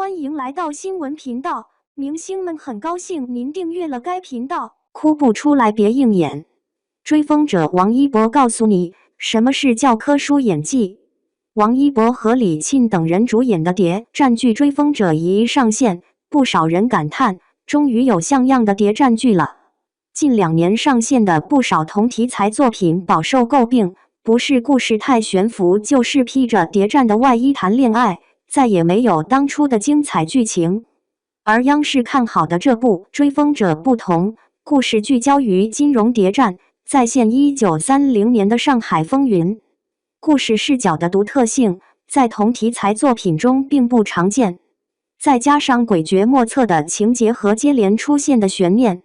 欢迎来到新闻频道，明星们很高兴您订阅了该频道。哭不出来别硬演，追风者王一博告诉你什么是教科书演技。王一博和李沁等人主演的谍战剧《追风者》一上线，不少人感叹，终于有像样的谍战剧了。近2年上线的不少同题材作品饱受诟病，不是故事太悬浮，就是披着谍战的外衣谈恋爱，再也没有当初的精彩剧情。而央视看好的这部《追风者》不同，故事聚焦于金融谍战，再现1930年的上海风云。故事视角的独特性，在同题材作品中并不常见，再加上诡谲莫测的情节和接连出现的悬念，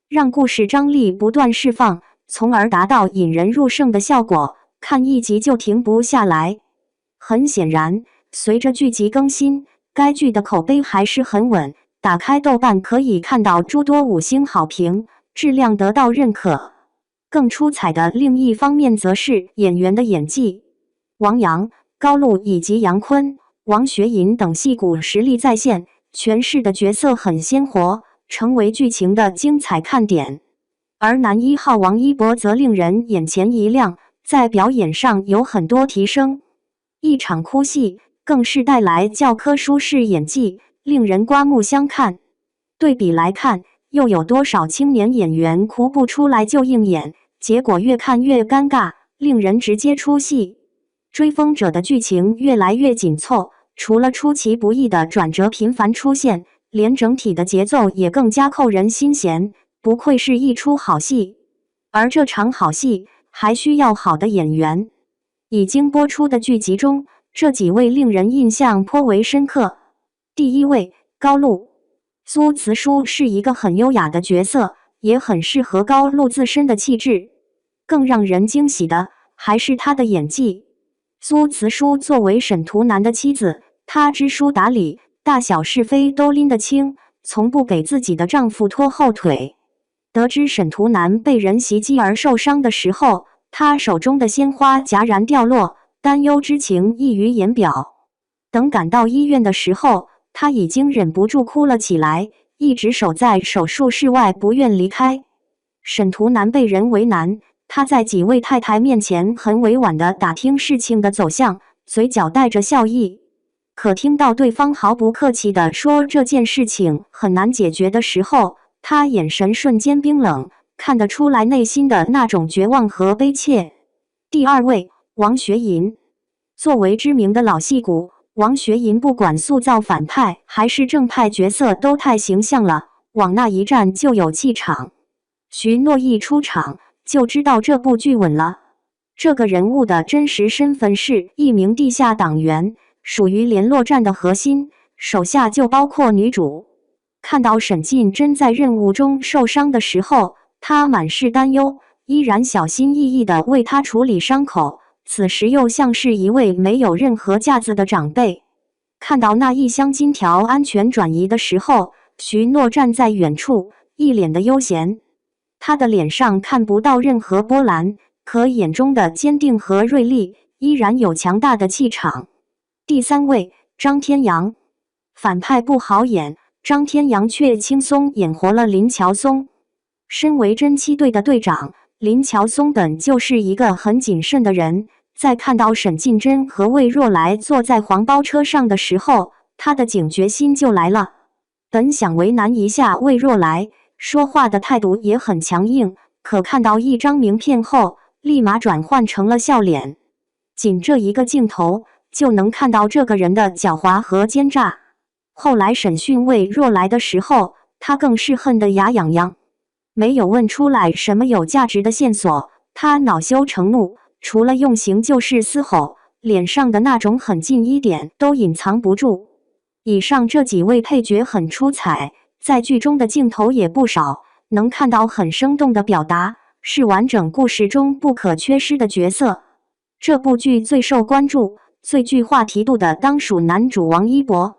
让故事张力不断释放，从而达到引人入胜的效果，看一集就停不下来。很显然，随着剧集更新，该剧的口碑还是很稳，打开豆瓣可以看到诸多5星好评，质量得到认可。更出彩的另一方面则是演员的演技，王阳、高露以及杨坤、王学垠等戏骨实力在线，诠释的角色很鲜活，成为剧情的精彩看点。而男1号王一博则令人眼前一亮，在表演上有很多提升，一场哭戏更是带来教科书式演技，令人刮目相看。对比来看，又有多少青年演员哭不出来就硬演，结果越看越尴尬，令人直接出戏。追风者的剧情越来越紧凑，除了出其不意的转折频繁出现，连整体的节奏也更加扣人心弦，不愧是一出好戏。而这场好戏还需要好的演员。已经播出的剧集中，这几位令人印象颇为深刻。第1位，高露。苏慈书是一个很优雅的角色，也很适合高露自身的气质。更让人惊喜的还是她的演技。苏慈书作为沈图南的妻子，她知书达理，大小是非都拎得清，从不给自己的丈夫拖后腿。得知沈图南被人袭击而受伤的时候，她手中的鲜花戛然掉落，担忧之情溢于言表。等赶到医院的时候，她已经忍不住哭了起来，一直守在手术室外不愿离开。沈图南被人为难，他在几位太太面前很委婉地打听事情的走向，嘴角带着笑意。可听到对方毫不客气地说这件事情很难解决的时候，他眼神瞬间冰冷，看得出来内心的那种绝望和悲切。第2位，王学垠。作为知名的老戏骨，王学垠不管塑造反派还是正派角色都太形象了，往那一站就有气场。徐诺一出场就知道这部剧稳了。这个人物的真实身份是一名地下党员，属于联络站的核心，手下就包括女主。看到沈晋真在任务中受伤的时候，他满是担忧，依然小心翼翼地为他处理伤口，此时又像是一位没有任何架子的长辈。看到那一箱金条安全转移的时候，徐诺站在远处，一脸的悠闲。他的脸上看不到任何波澜，可眼中的坚定和锐利依然有强大的气场。第3位，张天阳。反派不好演，张天阳却轻松演活了林乔松。身为侦缉队的队长，林乔松本就是一个很谨慎的人，在看到沈晋真和魏若来坐在黄包车上的时候，他的警觉心就来了。本想为难一下魏若来，说话的态度也很强硬，可看到一张名片后，立马转换成了笑脸。仅这一个镜头，就能看到这个人的狡猾和奸诈。后来审讯魏若来的时候，他更是恨得牙痒痒。没有问出来什么有价值的线索，他恼羞成怒，除了用刑就是嘶吼，脸上的那种狠劲一点都隐藏不住。以上这几位配角很出彩，在剧中的镜头也不少，能看到很生动的表达，是完整故事中不可缺失的角色。这部剧最受关注、最具话题度的当属男主王一博。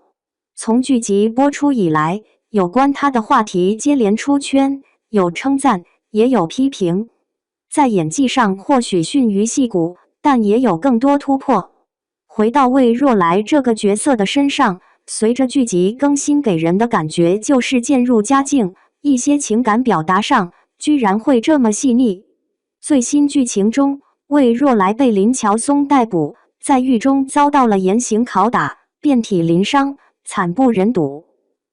从剧集播出以来，有关他的话题接连出圈，有称赞，也有批评。在演技上或许逊于戏骨，但也有更多突破。回到魏若来这个角色的身上，随着剧集更新，给人的感觉就是渐入佳境，一些情感表达上居然会这么细腻。最新剧情中，魏若来被林乔松逮捕，在狱中遭到了严刑拷打，遍体鳞伤，惨不忍睹。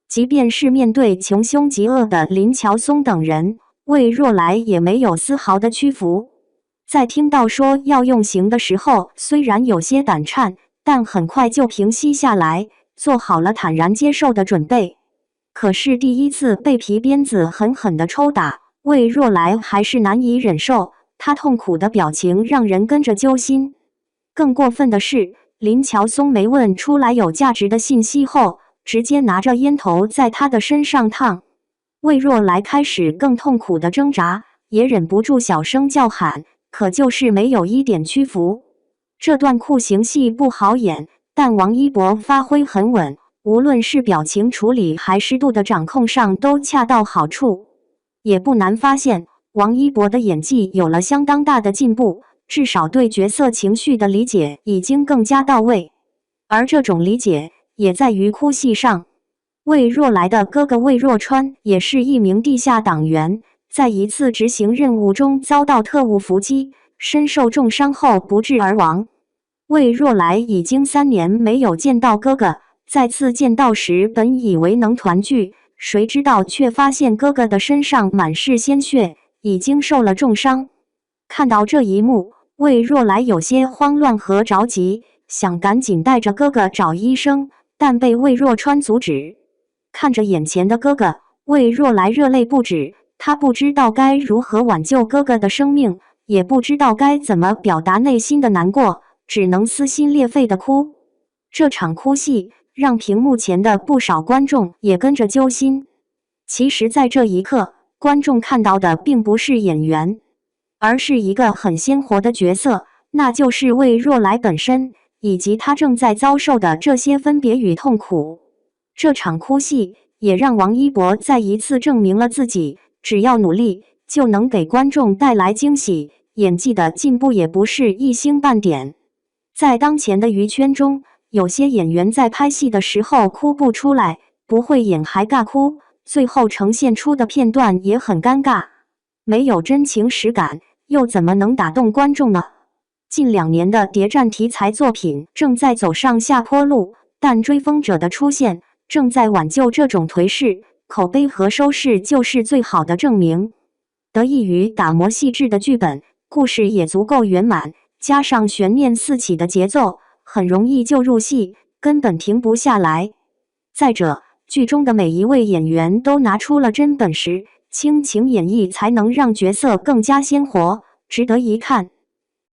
即便是面对穷凶极恶的林乔松等人，魏若来也没有丝毫的屈服。在听到说要用刑的时候，虽然有些胆颤，但很快就平息下来，做好了坦然接受的准备。可是第一次被皮鞭子狠狠地抽打，魏若来还是难以忍受，他痛苦的表情让人跟着揪心。更过分的是，林乔松没问出来有价值的信息后，直接拿着烟头在他的身上烫。魏若来开始更痛苦的挣扎，也忍不住小声叫喊，可就是没有一点屈服。这段酷刑戏不好演，但王一博发挥很稳，无论是表情处理还是度的掌控上都恰到好处。也不难发现，王一博的演技有了相当大的进步，至少对角色情绪的理解已经更加到位。而这种理解也在于哭戏上。魏若来的哥哥魏若川也是一名地下党员，在一次执行任务中遭到特务伏击，身受重伤后不治而亡。魏若来已经3年没有见到哥哥，再次见到时本以为能团聚，谁知道却发现哥哥的身上满是鲜血，已经受了重伤。看到这一幕，魏若来有些慌乱和着急，想赶紧带着哥哥找医生，但被魏若川阻止。看着眼前的哥哥，魏若来热泪不止，他不知道该如何挽救哥哥的生命，也不知道该怎么表达内心的难过，只能撕心裂肺的哭。这场哭戏让屏幕前的不少观众也跟着揪心。其实在这一刻，观众看到的并不是演员，而是一个很鲜活的角色，那就是魏若来本身，以及他正在遭受的这些分别与痛苦。这场哭戏也让王一博再一次证明了自己，只要努力就能给观众带来惊喜，演技的进步也不是一星半点。在当前的娱圈中，有些演员在拍戏的时候哭不出来，不会演还尬哭，最后呈现出的片段也很尴尬，没有真情实感，又怎么能打动观众呢？近2年的谍战题材作品正在走上下坡路，但追风者的出现正在挽救这种颓势，口碑和收视就是最好的证明。得益于打磨细致的剧本，故事也足够圆满，加上悬念四起的节奏，很容易就入戏，根本停不下来。再者，剧中的每一位演员都拿出了真本事，倾情演绎才能让角色更加鲜活，值得一看。